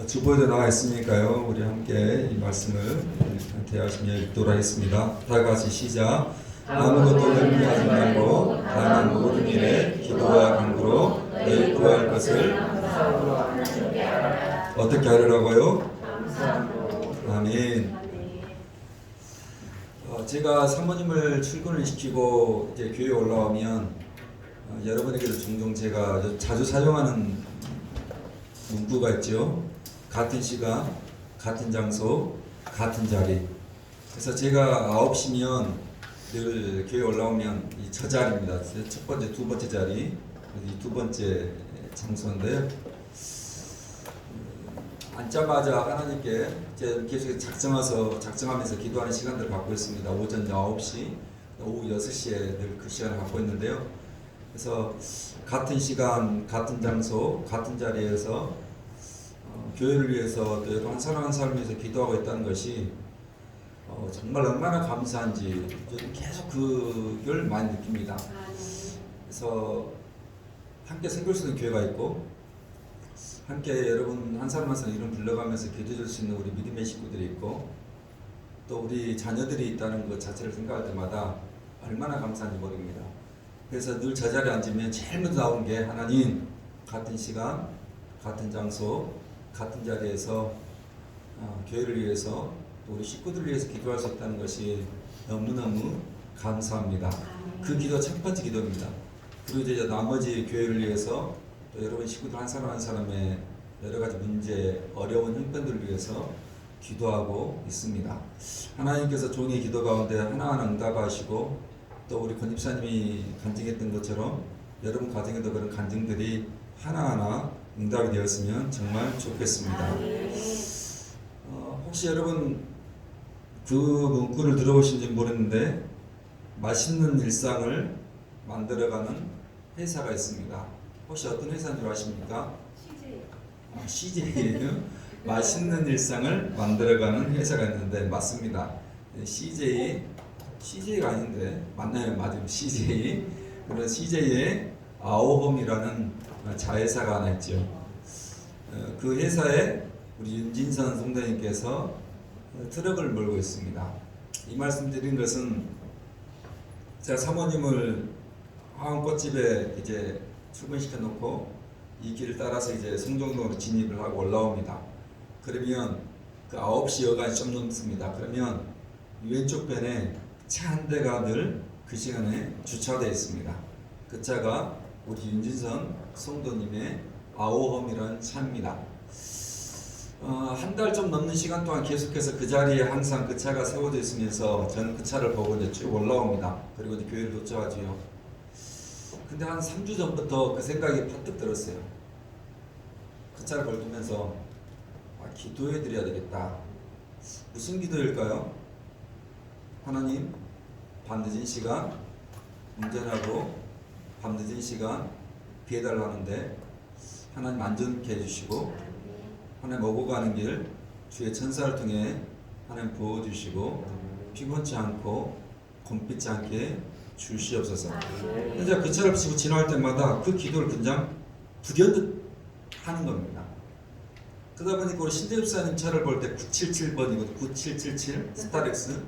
주보에도 나와 있으니까요. 우리 함께 이 말씀을 대하시며 읽도록 하겠습니다. 다 같이 시작. 아무것도 염려하지 말고 다만 모든 일에 기도와 간구로 너희 구할 것을 어떻게 하려고요? 아멘. 제가 사모님을 출근을 시키고 이제 교회에 올라오면 여러분에게도 종종 제가 자주 사용하는 문구가 있죠. 같은 시간, 같은 장소, 같은 자리. 그래서 제가 9시면 늘 교회 올라오면 이 저 자리입니다. 첫 번째, 두 번째 자리, 이 두 번째 장소인데요. 앉자마자 하나님께 계속 작정하면서 기도하는 시간들을 갖고 있습니다. 오전 9시, 오후 6시에 늘 그 시간을 갖고 있는데요. 그래서 같은 시간, 같은 장소, 같은 자리에서 교회를 위해서 또 여러분 한 사람 한 사람을 위해서 기도하고 있다는 것이 정말 얼마나 감사한지 저는 계속 그걸 많이 느낍니다. 그래서 함께 섬길 수 있는 교회가 있고 함께 여러분 한 사람 한 사람 이름 불러가면서 기도해 줄 수 있는 우리 믿음의 식구들이 있고 또 우리 자녀들이 있다는 것 자체를 생각할 때마다 얼마나 감사한지 모릅니다. 그래서 늘 저 자리에 앉으면 제일 먼저 나오는 게 하나님 같은 시간 같은 장소 같은 자리에서 교회를 위해서 또 우리 식구들을 위해서 기도할 수 있다는 것이 너무너무 감사합니다. 그 기도 첫 번째 기도입니다. 그리고 이제 나머지 교회를 위해서 또 여러분 식구들 한 사람 한 사람의 여러 가지 문제, 어려운 형편들을 위해서 기도하고 있습니다. 하나님께서 종의 기도 가운데 하나하나 응답하시고 또 우리 권 집사님이 간증했던 것처럼 여러분 가정에도 그런 간증들이 하나하나 응답이 되었으면 정말 좋겠습니다. 혹시 여러분 그 문구를 들어보신지 모르는데 맛있는 일상을 만들어가는 회사가 있습니다. 혹시 어떤 회사인 줄 아십니까? CJ예요. 맛있는 일상을 만들어가는 회사가 있는데 맞습니다. CJ가 아닌데 맞나요? 맞아요. CJ. 그래서 CJ의 아오홈이라는 자회사가 하나 있죠. 그 회사에 우리 윤진선 성도님께서 트럭을 몰고 있습니다. 이 말씀 드린 것은 제가 사모님을 화원꽃집에 이제 출근시켜 놓고 이 길을 따라서 이제 성정동으로 진입을 하고 올라옵니다. 그러면 그 9시 여간이 좀 넘습니다. 그러면 왼쪽 편에 차 한 대가 늘 그 시간에 주차되어 있습니다. 그 차가 우리 윤진선 성도님의 아오홈이라는 차입니다. 한 달 좀 넘는 시간 동안 계속해서 그 자리에 항상 그 차가 세워져 있으면서 저는 그 차를 보고 이제 쭉 올라옵니다. 그리고 이제 교회를 도착하지요. 근데 한 3주 전부터 그 생각이 퍼뜩 들었어요. 그 차를 걸으면서 기도해 드려야 되겠다. 무슨 기도일까요? 하나님, 밤늦은 시간 운전하고 밤늦은 시간 피해 달라는데 하나님 안전케 해주시고 하나님 오고 가는 길 주의 천사를 통해 하나님 부어주시고 피곤치 않고 곰피지 않게 주시옵소서. 현재 그 차를 지고 지나갈 때마다 그 기도를 그냥 부견듯 하는 겁니다. 그러다 보니까 우리 신대집사님 차를 볼 때 977번이거든요. 9777 스타렉스.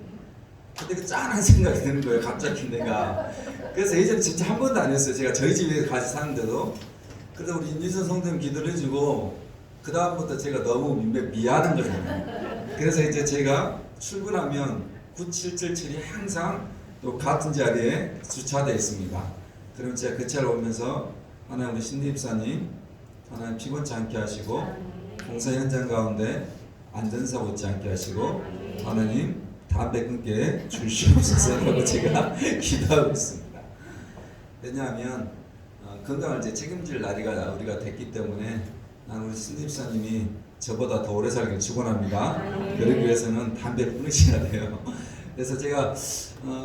근데 그 짠한 생각이 드는 거예요. 갑자기 내가. 그래서 예전에 진짜 한 번도 안 했어요. 제가 저희 집에 같이 사는데도. 그래서 우리 윤진선 성도님 기도를 해주고 그 다음부터 제가 너무 미안한 거잖아요. 그래서 이제 제가 출근하면 9777이 항상 또 같은 자리에 주차되어 있습니다. 그러면 제가 그 차를 오면서 하나님 우리 신입사님 하나님 피곤치 않게 하시고 공사 현장 가운데 안전사고 있지 않게 하시고 하나님 담배 끊게 주시옵소서라고 제가 기도하고 있습니다. 왜냐하면 건강을 이제 책임질 날이가 우리가 됐기 때문에 나는 우리 신입사님이 저보다 더 오래 살기를 축원합니다. 그러기 위해서는 담배 끊으셔야 돼요. 그래서 제가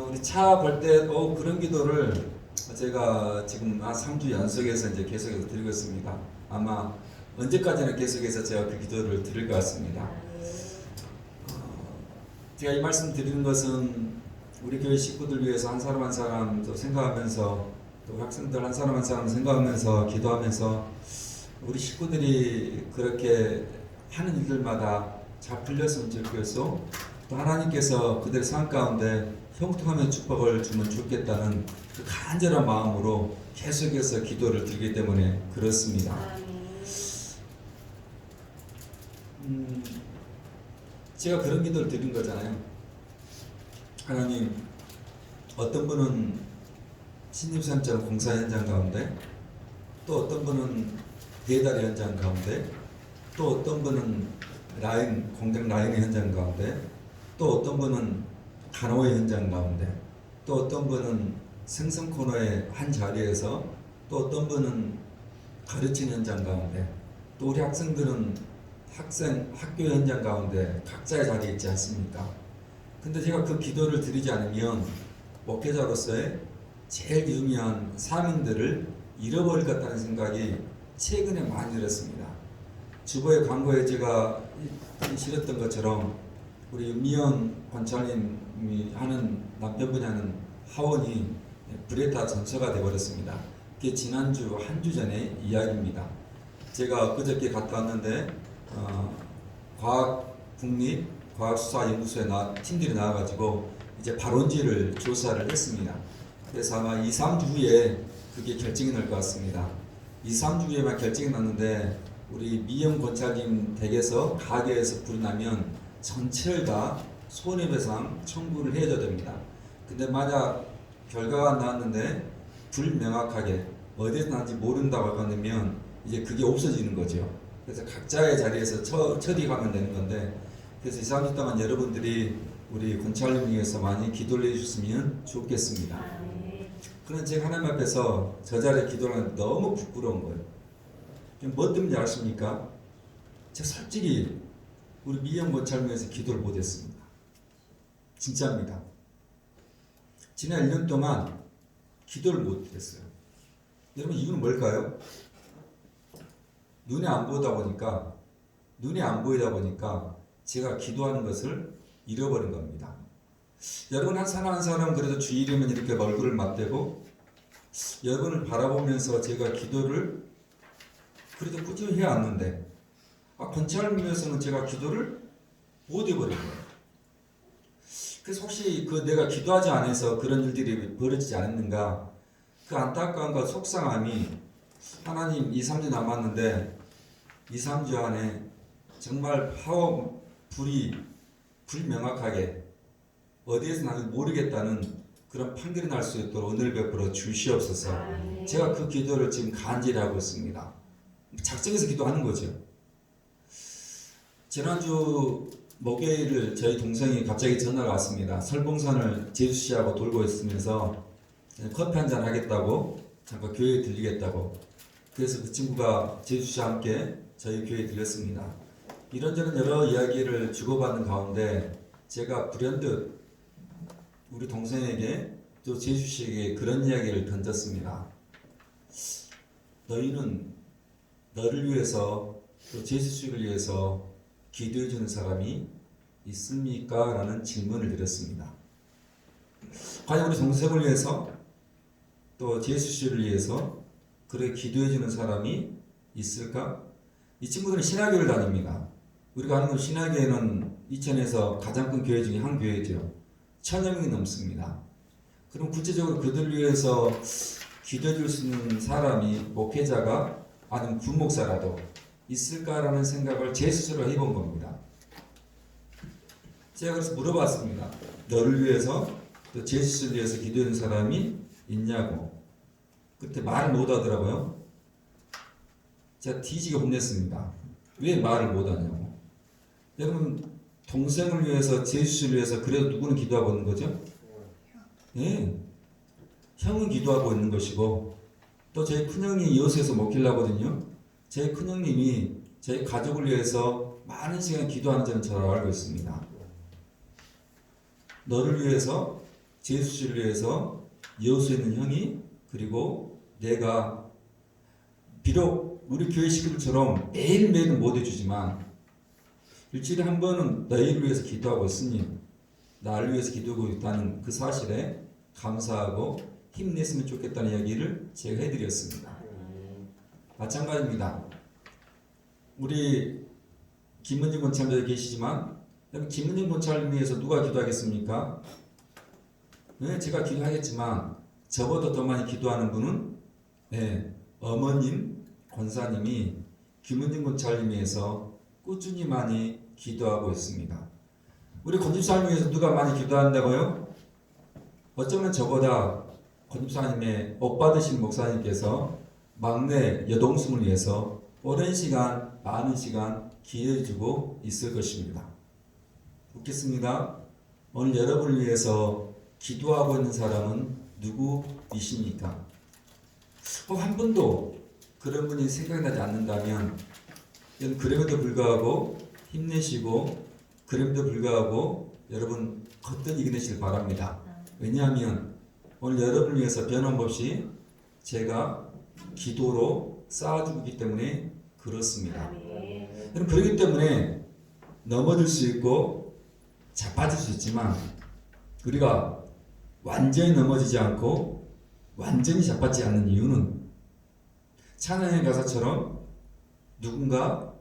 우리 차 볼 때 그런 기도를 제가 지금 한 3주 연속해서 이제 계속해서 드리고 있습니다. 아마 언제까지나 계속해서 제가 그 기도를 드릴 것 같습니다. 제가 이 말씀 드리는 것은 우리 교회 식구들 위해서 한 사람 한 사람 또 생각하면서 또 학생들 한 사람 한 사람 생각하면서 기도하면서 우리 식구들이 그렇게 하는 일들마다 잘 풀렸으면 좋겠고 또 하나님께서 그들의 삶 가운데 형통함의 축복을 주면 좋겠다는 그 간절한 마음으로 계속해서 기도를 드리기 때문에 그렇습니다. 제가 그런 기도를 드린 거잖아요. 하나님, 어떤 분은 신입사원장 공사 현장 가운데, 또 어떤 분은 배달 현장 가운데, 또 어떤 분은 공장 라인의 현장 가운데, 또 어떤 분은 간호의 현장 가운데, 또 어떤 분은 생선 코너의 한 자리에서, 또 어떤 분은 가르치는 현장 가운데, 또 우리 학생들은 학교 현장 가운데 각자의 자리에 있지 않습니까? 근데 제가 그 기도를 드리지 않으면 목회자로서의 제일 유명한 사명들을 잃어버릴 것 같다는 생각이 최근에 많이 들었습니다. 주보의 광고에 제가 실었던 것처럼 우리 윤미영 관찰님이 하는 남편분이 하는 하원이 불에 다 전소가 되어버렸습니다. 그게 지난주 한 주 전의 이야기입니다. 제가 그저께 갔다 왔는데 국립과학수사연구소에 팀들이 나와가지고 이제 발원지를 조사를 했습니다. 그래서 아마 2-3주 후에 그게 결정이 날 것 같습니다. 2-3주 후에만 결정이 났는데 우리 미영 권찰님 댁에서 가게에서 불이 나면 전체를 다 손해배상 청구를 해줘야 됩니다. 근데 만약 결과가 나왔는데 불명확하게 어디서 났는지 모른다고 하면 이제 그게 없어지는 거죠. 그래서 각자의 자리에서 처리가면 되는 건데, 그래서 2-3주 동안 여러분들이 우리 권찰님 위해서 많이 기도를 해주셨으면 좋겠습니다. 그런 제가 하나님 앞에서 저 자리에 기도하는 너무 부끄러운 거예요. 뭐 때문인지 아십니까? 제가 솔직히 우리 미영 권찰님 위해서 기도를 못했습니다. 진짜입니다. 지난 1년 동안 기도를 못했어요. 여러분 이유는 뭘까요? 눈에 안 보이다 보니까 제가 기도하는 것을 잃어버린 겁니다. 여러분 한 사람 한 사람 그래도 주일이면 이렇게 얼굴을 맞대고 여러분을 바라보면서 제가 기도를 그래도 꾸준히 해왔는데 권찰님에서는 제가 기도를 못 해버린 거예요. 그래서 혹시 내가 기도하지 않아서 그런 일들이 벌어지지 않았는가, 그 안타까움과 속상함이 하나님 2-3주 남았는데 2-3주 안에 정말 불명확하게 어디에서 나는지 모르겠다는 그런 판결이 날 수 있도록 은혜를 베풀어 주시옵소서. 제가 그 기도를 지금 간절히 하고 있습니다. 작정해서 기도하는 거죠. 지난주 목요일을 저희 동생이 갑자기 전화가 왔습니다. 설봉산을 제주시하고 돌고 있으면서 커피 한잔 하겠다고 잠깐 교회에 들리겠다고. 그래서 그 친구가 제주시와 함께 저희 교회에 들렸습니다. 이런저런 여러 이야기를 주고받는 가운데 제가 불현듯 우리 동생에게 또 제주시에게 그런 이야기를 던졌습니다. 너희는 너를 위해서 또 제주시를 위해서 기도해 주는 사람이 있습니까? 라는 질문을 드렸습니다. 과연 우리 동생을 위해서 또 제주시를 위해서 그렇게 기도해 주는 사람이 있을까? 이 친구들은 신학교를 다닙니다. 우리가 하는 건 신학교에는 이천에서 가장 큰 교회 중에 한 교회죠. 1000여 명이 넘습니다. 그럼 구체적으로 그들을 위해서 기도해 줄 수 있는 사람이 목회자가 아니면 부목사라도 있을까라는 생각을 제 스스로 해본 겁니다. 제가 그래서 물어봤습니다. 너를 위해서 또 제 스스로를 위해서 기도하는 사람이 있냐고. 그때 말을 못 하더라고요. 제가 뒤지게 혼냈습니다. 왜 말을 못 하냐고. 여러분 동생을 위해서 제수를 위해서 그래도 누구는 기도하고 있는 거죠? 네. 형은 기도하고 있는 것이고 또 제 큰형이 여수에서 목회하거든요. 제 큰형님이 제 가족을 위해서 많은 시간 기도하는 점을 잘 알고 있습니다. 너를 위해서 제수를 위해서 여수에 있는 형이 그리고 내가 비록 우리 교회 식구들처럼 매일매일은 못 해주지만 일주일에 한 번은 너희를 위해서 기도하고 있으니 나를 위해서 기도하고 있다는 그 사실에 감사하고 힘냈으면 좋겠다는 이야기를 제가 해드렸습니다. 마찬가지입니다. 우리 김은진 권사님 여기 계시지만 김은진 권사님을 위해서 누가 기도하겠습니까? 네, 제가 기도하겠지만 저보다 더 많이 기도하는 분은 네, 어머님 권사님이 김은진 권사님 위해서 꾸준히 많이 기도하고 있습니다. 우리 권집사님 위해서 누가 많이 기도한다고요? 어쩌면 저보다 권집사님의 옥받으신 목사님께서 막내 여동생을 위해서 오랜 시간, 많은 시간 기회해주고 있을 것입니다. 묻겠습니다. 오늘 여러분을 위해서 기도하고 있는 사람은 누구이십니까? 한 분도 그런 분이 생각나지 않는다면 그럼에도 불구하고 힘내시고 그럼에도 불구하고 여러분 거뜬히 이겨내시길 바랍니다. 왜냐하면 오늘 여러분을 위해서 변함없이 제가 기도로 쌓아주기 때문에 그렇습니다. 여러분 그렇기 때문에 넘어질 수 있고 자빠질 수 있지만 우리가 완전히 넘어지지 않고 완전히 자빠지지 않는 이유는 찬양의 가사처럼 누군가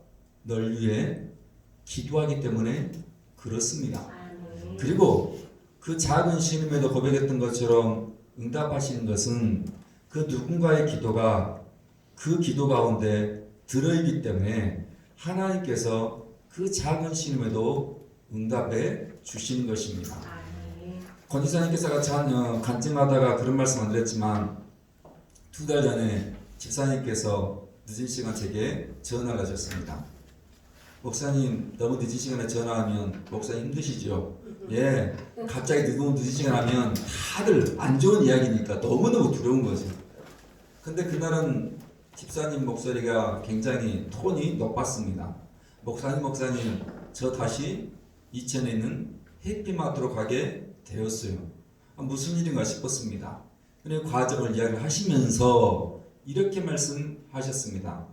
널 위해 기도하기 때문에 그렇습니다. 그리고 그 작은 신음에도 고백했던 것처럼 응답하시는 것은 그 누군가의 기도가 그 기도 가운데 들어있기 때문에 하나님께서 그 작은 신음에도 응답해 주시는 것입니다. 권지사님께서 간증하다가 그런 말씀 안 드렸지만 2달 전에 집사님께서 늦은 시간 제게 전화를 하셨습니다. 목사님 너무 늦은 시간에 전화하면 목사님 힘드시죠? 예, 갑자기 늦은 시간 하면 다들 안 좋은 이야기니까 너무너무 두려운 거죠. 근데 그날은 집사님 목소리가 굉장히 톤이 높았습니다. 목사님 저 다시 이천에 있는 해피마트로 가게 되었어요. 무슨 일인가 싶었습니다. 그리고 과정을 이야기를 하시면서 이렇게 말씀하셨습니다.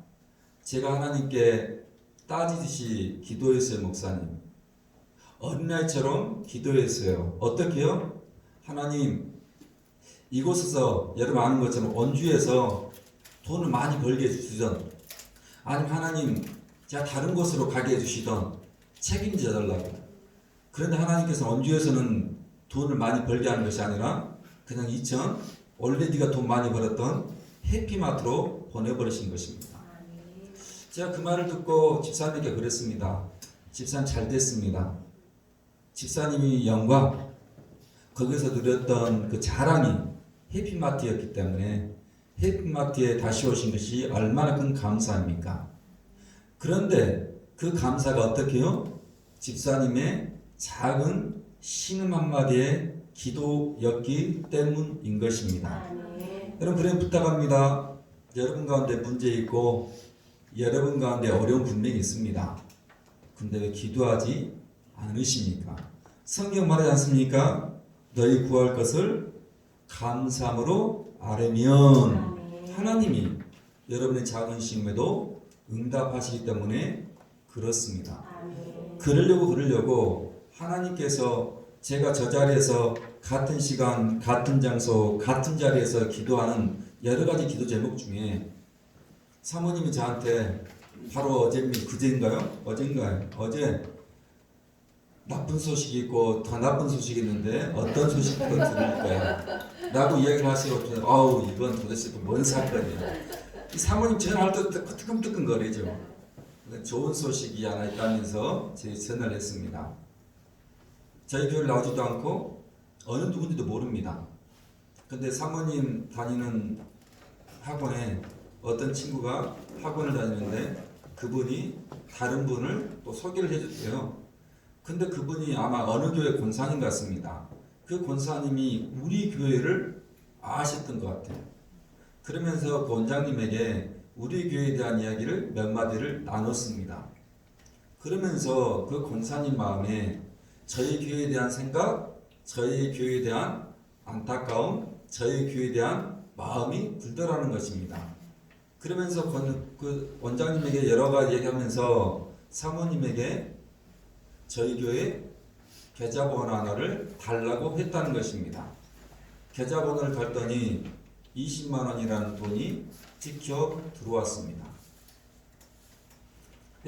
제가 하나님께 따지듯이 기도했어요, 목사님. 어린아이처럼 기도했어요. 어떻게요? 하나님, 이곳에서 여러분 아는 것처럼 원주에서 돈을 많이 벌게 해주시던, 아니면 하나님, 제가 다른 곳으로 가게 해주시던 책임져 달라고. 그런데 하나님께서 원주에서는 돈을 많이 벌게 하는 것이 아니라 그냥 이천, 원래 네가 돈 많이 벌었던 해피마트로 보내버리신 것입니다. 제가 그 말을 듣고 집사님께 그랬습니다. 집사님 잘 됐습니다. 집사님이 영광, 거기서 누렸던 그 자랑이 해피마트였기 때문에 해피마트에 다시 오신 것이 얼마나 큰 감사입니까? 그런데 그 감사가 어떻게요? 집사님의 작은 신음 한마디의 기도였기 때문인 것입니다. 여러분 그래 부탁합니다. 여러분 가운데 문제 있고 여러분 가운데 어려운 분명히 있습니다. 근데 왜 기도하지 않으십니까? 성경 말하지 않습니까? 너희 구할 것을 감사함으로 아뢰면 하나님이 여러분의 작은 시험에도 응답하시기 때문에 그렇습니다. 그러려고 하나님께서 제가 저 자리에서 같은 시간, 같은 장소, 같은 자리에서 기도하는 여러 가지 기도 제목 중에 사모님이 저한테 바로 그제인가요? 어제 나쁜 소식이 있고 더 나쁜 소식이 있는데 어떤 소식부터 들을까요? 라고 이야기를 하시고 아우 이건 도대체 뭔 사건이야. 이 사모님 전화할 때 뜨끔뜨끔 거리죠. 좋은 소식이 하나 있다면서 제 전화를 했습니다. 저희 교회를 나오지도 않고 어느 누군지도 모릅니다. 근데 사모님 다니는 학원에 어떤 친구가 학원을 다니는데 그분이 다른 분을 또 소개를 해줬대요. 근데 그분이 아마 어느 교회 권사님 같습니다. 그 권사님이 우리 교회를 아셨던 것 같아요. 그러면서 그 원장님에게 우리 교회에 대한 이야기를 몇 마디를 나눴습니다. 그러면서 그 권사님 마음에 저희 교회에 대한 생각, 저희 교회에 대한 안타까움, 저희 교회에 대한 마음이 들더라는 것입니다. 그러면서 그 원장님에게 여러 가지 얘기하면서 사모님에게 저희 교회 계좌번호 하나를 달라고 했다는 것입니다. 계좌번호를 달더니 20만 원이라는 돈이 찍혀 들어왔습니다.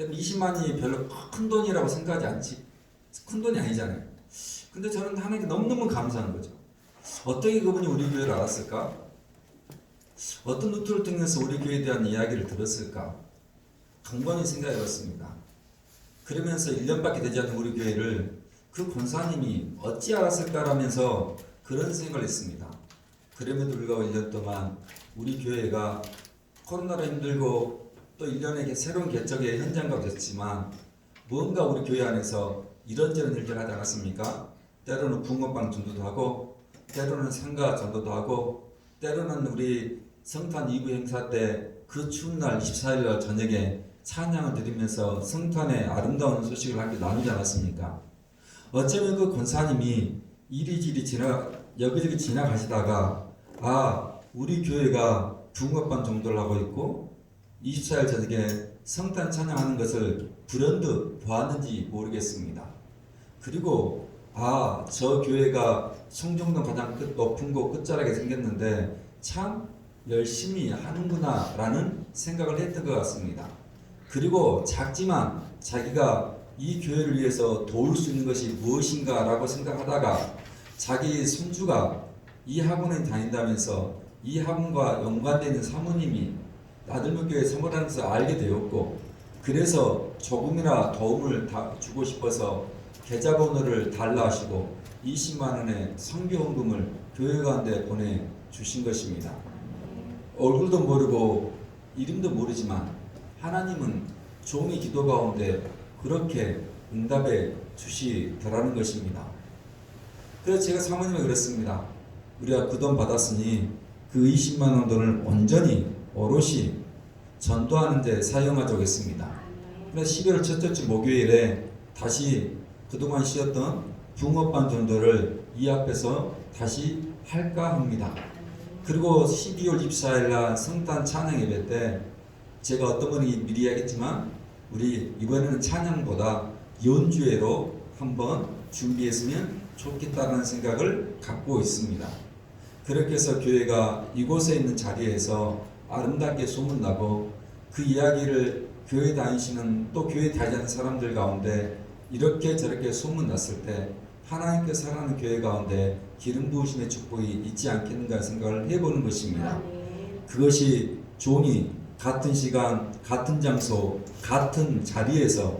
여러분 20만이 별로 큰 돈이라고 생각하지 않지? 큰 돈이 아니잖아요. 근데 저는 하나님께 너무너무 감사한 거죠. 어떻게 그분이 우리 교회를 알았을까? 어떤 루트를 통해서 우리 교회에 대한 이야기를 들었을까? 곰곰이 생각해봤습니다. 그러면서 1년밖에 되지 않은 우리 교회를 그 권사님이 어찌 알았을까라면서 그런 생각을 했습니다. 그럼에도 불구하고 1년 동안 우리 교회가 코로나로 힘들고 또 1년에 새로운 개척의 현장가 됐지만 뭔가 우리 교회 안에서 이런저런 일들 하지 않았습니까? 때로는 붕어빵 전도도 하고 때로는 상가 전도도 하고 때로는 우리 성탄 2부 행사 때 그 추운 날 24일 저녁에 찬양을 드리면서 성탄의 아름다운 소식을 함께 나누지 않았습니까? 어쩌면 그 권사님이 이리저리 여기저기 지나가시다가 우리 교회가 붕어빵 전도를 하고 있고 24일 저녁에 성탄 찬양하는 것을 불현듯 보았는지 모르겠습니다. 그리고 저 교회가 청정동 가장 높은 곳 끝자락에 생겼는데 참 열심히 하는구나 라는 생각을 했던 것 같습니다. 그리고 작지만 자기가 이 교회를 위해서 도울 수 있는 것이 무엇인가 라고 생각하다가 자기 손주가 이 학원에 다닌다면서 이 학원과 연관되어 있는 사모님이 나들목교회 사모라면서 알게 되었고 그래서 조금이나 도움을 주고 싶어서 계좌번호를 달라 하시고 20만 원의 선교헌금을 교회 가운데 보내주신 것입니다. 얼굴도 모르고 이름도 모르지만 하나님은 종의 기도 가운데 그렇게 응답해 주시더라는 것입니다. 그래서 제가 사모님에게 그랬습니다. 우리가 그 돈 받았으니 그 20만 원 돈을 온전히 오롯이 전도하는 데 사용하자고 했습니다. 그래서 12월 첫째 주 목요일에 다시 그동안 쉬었던 붕어빵 전도를 이 앞에서 다시 할까 합니다. 그리고 12월 24일 날 성탄 찬양 예배 때 제가 어떤 분이 미리 이야기했지만 우리 이번에는 찬양보다 연주회로 한번 준비했으면 좋겠다는 생각을 갖고 있습니다. 그렇게 해서 교회가 이곳에 있는 자리에서 아름답게 소문나고 그 이야기를 교회 다니시는 또 교회 다니는 사람들 가운데 이렇게 저렇게 소문났을 때 하나님께서 사랑하는 교회 가운데 기름 부으심의 축복이 있지 않겠는가 생각을 해보는 것입니다. 그것이 종이 같은 시간, 같은 장소, 같은 자리에서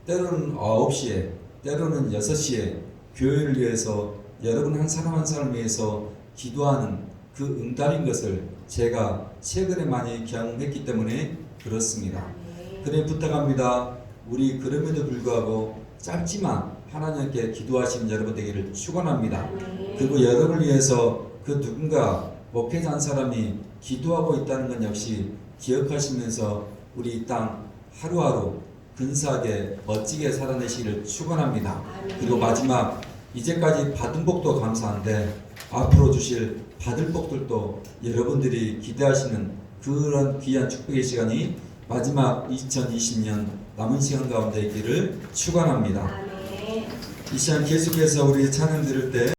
때로는 9시에 때로는 6시에 교회를 위해서 여러분 한 사람 한 사람을 위해서 기도하는 그 응답인 것을 제가 최근에 많이 경험했기 때문에 그렇습니다. 그래 부탁합니다. 우리 그럼에도 불구하고 짧지만 하나님께 기도하시는 여러분 되기를 축원합니다. 그리고 여러분을 위해서 그 누군가 목회자 한 사람이 기도하고 있다는 것 역시 기억하시면서 우리 이 땅 하루하루 근사하게 멋지게 살아내시기를 축원합니다. 그리고 마지막 이제까지 받은 복도 감사한데 앞으로 주실 받을 복들도 여러분들이 기대하시는 그런 귀한 축복의 시간이 마지막 2020년 남은 시간 가운데 있기를 축원합니다. 이 시간 계속해서 우리 찬양 들을 때